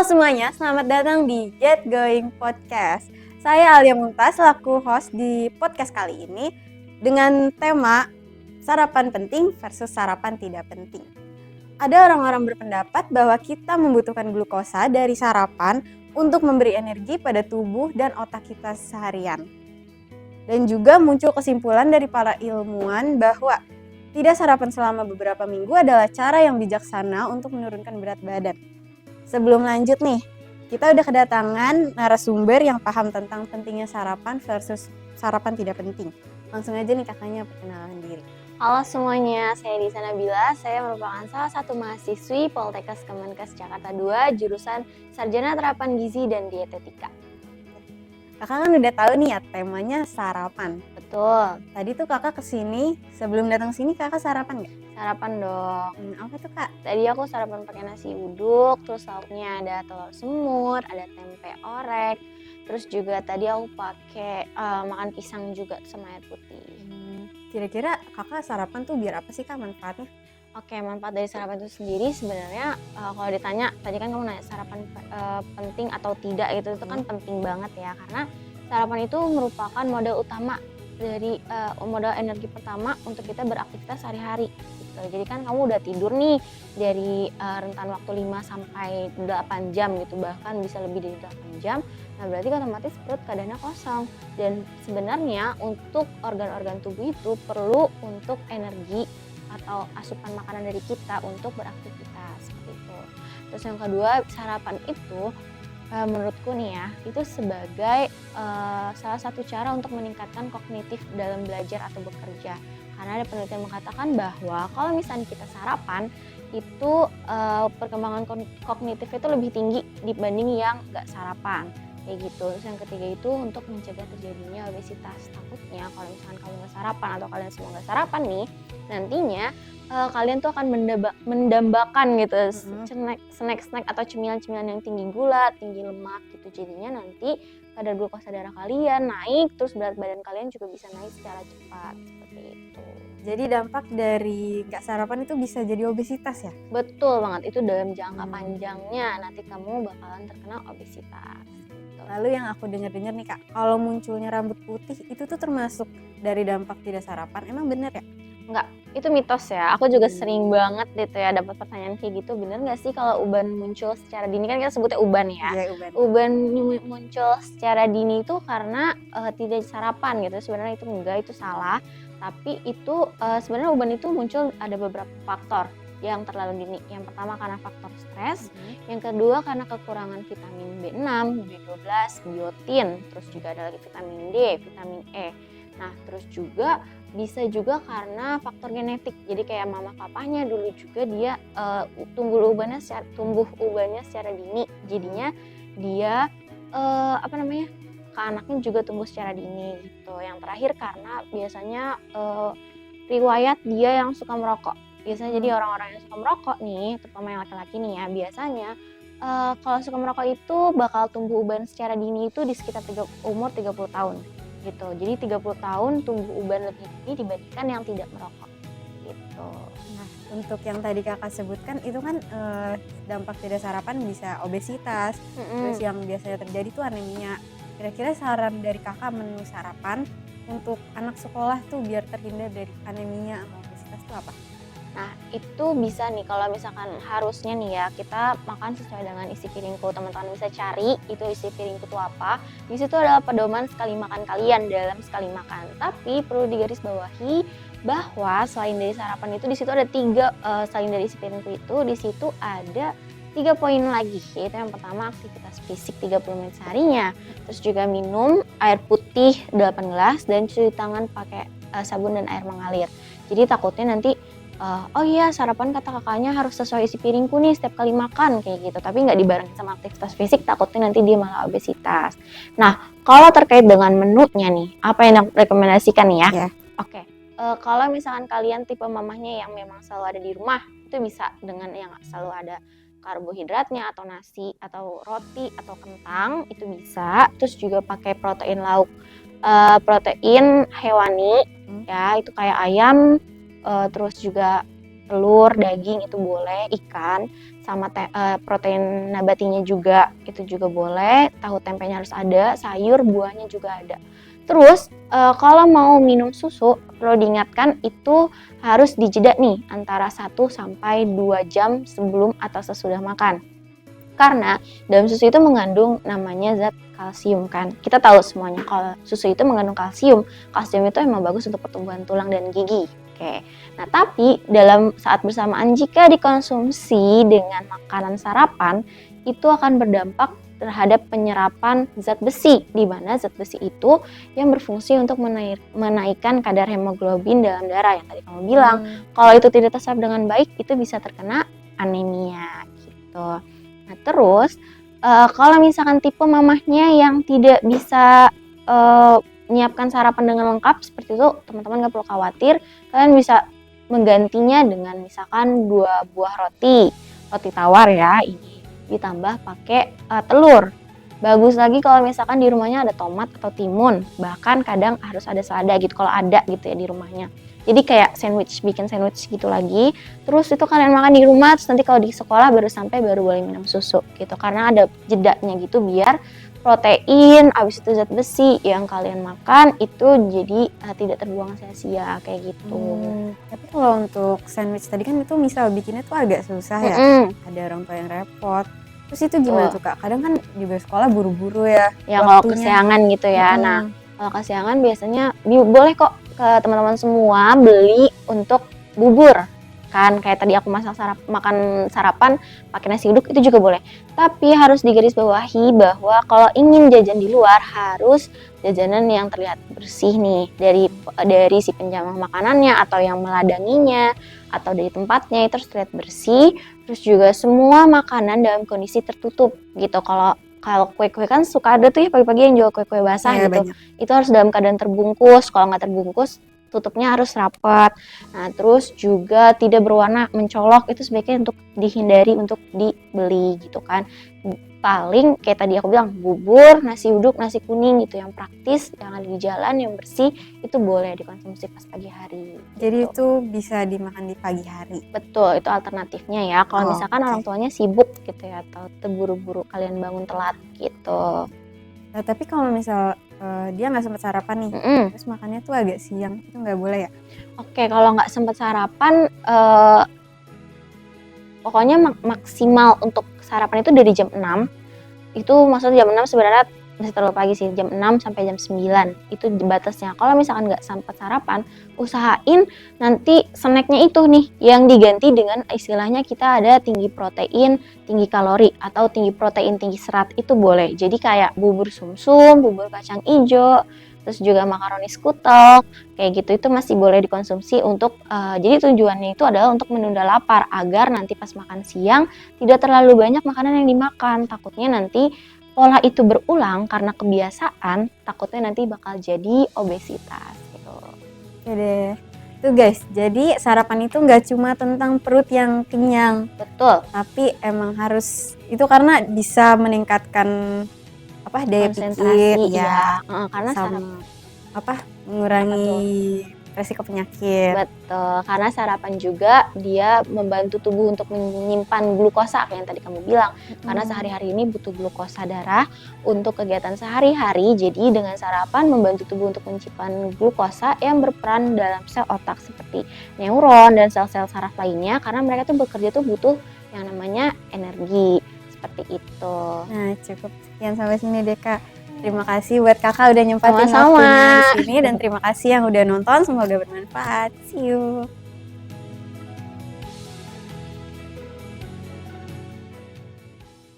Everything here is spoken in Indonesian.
semuanya, selamat datang di Get Going Podcast. Saya Alia Mumtaz, selaku host di podcast kali ini dengan tema sarapan penting versus sarapan tidak penting. Ada orang-orang berpendapat bahwa kita membutuhkan glukosa dari sarapan untuk memberi energi pada tubuh dan otak kita seharian. Dan juga muncul kesimpulan dari para ilmuwan bahwa tidak sarapan selama beberapa minggu adalah cara yang bijaksana untuk menurunkan berat badan. Sebelum lanjut nih, kita udah kedatangan narasumber yang paham tentang pentingnya sarapan versus sarapan tidak penting. Langsung aja nih kakaknya perkenalan diri. Halo semuanya, saya Disa Nabila. Saya merupakan salah satu mahasiswi Poltekkes Kemenkes Jakarta 2, jurusan Sarjana Terapan Gizi dan Dietetika. Kakak kan udah tahu nih ya temanya sarapan. Betul. Tadi tuh kakak kesini, sebelum datang sini kakak sarapan nggak? Sarapan dong. Apa tuh kak? Tadi aku sarapan pakai nasi uduk, terus lauknya ada telur semur, ada tempe orek, terus juga tadi aku pakai makan pisang juga sama air putih. Kira-kira kakak sarapan tuh biar apa sih kak manfaatnya? Oke, manfaat dari sarapan itu sendiri sebenarnya kalau ditanya, tadi kan kamu nanya sarapan penting atau tidak gitu, itu kan penting banget ya, karena sarapan itu merupakan modal utama dari modal energi pertama untuk kita beraktivitas sehari-hari gitu. Jadi kan kamu udah tidur nih dari rentan waktu 5 sampai 8 jam gitu, bahkan bisa lebih dari 8 jam. Nah, berarti otomatis perut keadaannya kosong. Dan sebenarnya untuk organ-organ tubuh itu perlu untuk energi atau asupan makanan dari kita untuk beraktivitas seperti itu. Terus yang kedua, sarapan itu menurutku nih ya, itu sebagai salah satu cara untuk meningkatkan kognitif dalam belajar atau bekerja. Karena ada penelitian mengatakan bahwa kalau misalnya kita sarapan, itu perkembangan kognitif itu lebih tinggi dibanding yang nggak sarapan. Kayak gitu. Terus yang ketiga itu untuk mencegah terjadinya obesitas. Takutnya kalau misalkan kamu nggak sarapan atau kalian semua nggak sarapan nih, nantinya kalian tuh akan mendambakan gitu snack atau cemilan-cemilan yang tinggi gula, tinggi lemak gitu. Jadinya nanti kadar glukosa darah kalian naik, terus berat badan kalian juga bisa naik secara cepat seperti itu. Jadi dampak dari nggak sarapan itu bisa jadi obesitas ya? Betul banget, itu dalam jangka panjangnya nanti kamu bakalan terkena obesitas. Lalu yang aku dengar-dengar nih kak, kalau munculnya rambut putih itu tuh termasuk dari dampak tidak sarapan, emang bener ya? Enggak, itu mitos ya. Aku juga sering banget gitu ya dapat pertanyaan kayak gitu. Bener nggak sih kalau uban muncul secara dini, kan kita sebutnya uban ya? Iya, uban muncul secara dini itu karena tidak sarapan gitu. Sebenarnya itu enggak, itu salah. Tapi itu sebenarnya uban itu muncul ada beberapa faktor yang terlalu dini. Yang pertama karena faktor stres, yang kedua karena kekurangan vitamin B6, B12, biotin, terus juga ada lagi vitamin D, vitamin E. Nah, terus juga bisa juga karena faktor genetik. Jadi kayak mama papahnya dulu juga dia tumbuh ubannya secara dini. Jadinya dia ke anaknya juga tumbuh secara dini gitu. Yang terakhir karena biasanya riwayat dia yang suka merokok. Biasanya jadi orang-orang yang suka merokok nih, terutama yang laki-laki nih ya, biasanya kalau suka merokok itu bakal tumbuh uban secara dini itu di sekitar umur 30 tahun gitu. Jadi 30 tahun tumbuh uban lebih dini dibandingkan yang tidak merokok gitu. Nah, untuk yang tadi kakak sebutkan itu kan dampak tidak sarapan bisa obesitas, terus yang biasanya terjadi tuh anemia. Kira-kira saran dari kakak menu sarapan untuk anak sekolah tuh biar terhindar dari anemia atau obesitas tuh apa? Nah, itu bisa nih kalau misalkan harusnya nih ya kita makan sesuai dengan isi piringku. Teman-teman bisa cari itu isi piringku itu apa. Di situ adalah pedoman sekali makan kalian dalam sekali makan. Tapi perlu digarisbawahi bahwa selain dari sarapan itu di situ ada 3 selain dari isi piringku itu di situ ada 3 poin lagi, yaitu yang pertama aktivitas fisik 30 menit seharinya, terus juga minum air putih 8 gelas dan cuci tangan pakai sabun dan air mengalir. Jadi takutnya nanti oh iya sarapan kata kakaknya harus sesuai isi piringku nih setiap kali makan kayak gitu, tapi nggak dibarengin sama aktivitas fisik, takutnya nanti dia malah obesitas. Nah, kalau terkait dengan menunya nih, apa yang rekomendasikan nih ya? Yeah. Oke. Kalau misalkan kalian tipe mamahnya yang memang selalu ada di rumah, itu bisa dengan yang selalu ada karbohidratnya atau nasi atau roti atau kentang, itu bisa. Terus juga pakai protein lauk, protein hewani ya, itu kayak ayam, terus juga telur, daging itu boleh, ikan, sama protein nabatinya juga itu juga boleh, tahu tempenya harus ada, sayur, buahnya juga ada. Terus kalau mau minum susu perlu diingatkan itu harus dijeda nih antara 1 sampai 2 jam sebelum atau sesudah makan. Karena dalam susu itu mengandung namanya zat kalsium kan. Kita tahu semuanya kalau susu itu mengandung kalsium. Kalsium itu emang bagus untuk pertumbuhan tulang dan gigi. Oke. Nah, tapi dalam saat bersamaan jika dikonsumsi dengan makanan sarapan, itu akan berdampak terhadap penyerapan zat besi, di mana zat besi itu yang berfungsi untuk menaikkan kadar hemoglobin dalam darah yang tadi kamu bilang. Kalau itu tidak terserap dengan baik, itu bisa terkena anemia gitu. Nah, terus kalau misalkan tipe mamahnya yang tidak bisa menyiapkan sarapan dengan lengkap seperti itu, teman-teman nggak perlu khawatir. Kalian bisa menggantinya dengan misalkan 2 buah roti tawar ya, ini ditambah pakai telur. Bagus lagi kalau misalkan di rumahnya ada tomat atau timun, bahkan kadang harus ada selada gitu kalau ada gitu ya di rumahnya. Jadi kayak bikin sandwich gitu lagi. Terus itu kalian makan di rumah, terus nanti kalau di sekolah baru boleh minum susu gitu. Karena ada jedanya gitu biar protein, abis itu zat besi yang kalian makan itu jadi tidak terbuang sia-sia kayak gitu. Tapi kalau untuk sandwich tadi kan itu misal bikinnya tuh agak susah ya. Ada orang tua yang repot. Terus itu gimana tuh Kak? Kadang kan juga sekolah buru-buru ya. Ya kalau kesiangan gitu ya. Nah, kalau kesiangan biasanya boleh kok ke teman-teman semua beli untuk bubur kan, kayak tadi aku makan sarapan pakai nasi uduk itu juga boleh. Tapi harus digarisbawahi bahwa kalau ingin jajan di luar harus jajanan yang terlihat bersih nih dari si penjamah makanannya atau yang meladanginya atau dari tempatnya itu harus terlihat bersih. Terus juga semua makanan dalam kondisi tertutup gitu. Kalau kue-kue kan suka ada tuh ya pagi-pagi yang jual kue-kue basah gitu. Banyak. Itu harus dalam keadaan terbungkus. Kalau nggak terbungkus, tutupnya harus rapat. Nah, terus juga tidak berwarna mencolok. Itu sebaiknya untuk dihindari untuk dibeli gitu kan. Paling kayak tadi aku bilang bubur, nasi uduk, nasi kuning gitu yang praktis, yang ada di jalan, yang bersih itu boleh dikonsumsi pas pagi hari. Jadi gitu. itu bisa dimakan di pagi hari. Betul, itu alternatifnya ya. Kalau misalkan orang tuanya sibuk gitu ya atau terburu-buru kalian bangun telat gitu. Nah, tapi kalau misal dia nggak sempat sarapan nih, terus makannya tuh agak siang, itu nggak boleh ya? Oke, kalau nggak sempat sarapan, pokoknya maksimal untuk sarapan itu dari jam 6. Itu maksudnya jam 6 sebenarnya masih terlalu pagi sih, jam 6 sampai jam 9 itu batasnya. Kalau misalkan nggak sempat sarapan, usahain nanti snacknya itu nih yang diganti dengan istilahnya kita ada tinggi protein, tinggi kalori atau tinggi protein, tinggi serat itu boleh. Jadi kayak bubur sumsum, bubur kacang ijo, terus juga makaroni skutel, kayak gitu itu masih boleh dikonsumsi untuk jadi tujuannya itu adalah untuk menunda lapar agar nanti pas makan siang tidak terlalu banyak makanan yang dimakan. Takutnya nanti pola itu berulang karena kebiasaan, takutnya nanti bakal jadi obesitas gitu. Oke deh. Tuh guys, jadi sarapan itu nggak cuma tentang perut yang kenyang. Betul. Tapi emang harus, itu karena bisa meningkatkan daya pikir ya. Karena sama mengurangi resiko penyakit. Betul, karena sarapan juga dia membantu tubuh untuk menyimpan glukosa kayak yang tadi kamu bilang. Karena sehari-hari ini butuh glukosa darah untuk kegiatan sehari-hari. Jadi dengan sarapan membantu tubuh untuk menyimpan glukosa yang berperan dalam sel otak seperti neuron dan sel-sel saraf lainnya. Karena mereka tuh bekerja tuh butuh yang namanya energi. Seperti itu. Nah, cukup sekian sampai sini deh Kak. Terima kasih buat Kakak udah nyempatin waktunya di sini dan terima kasih yang udah nonton, semoga bermanfaat. See you.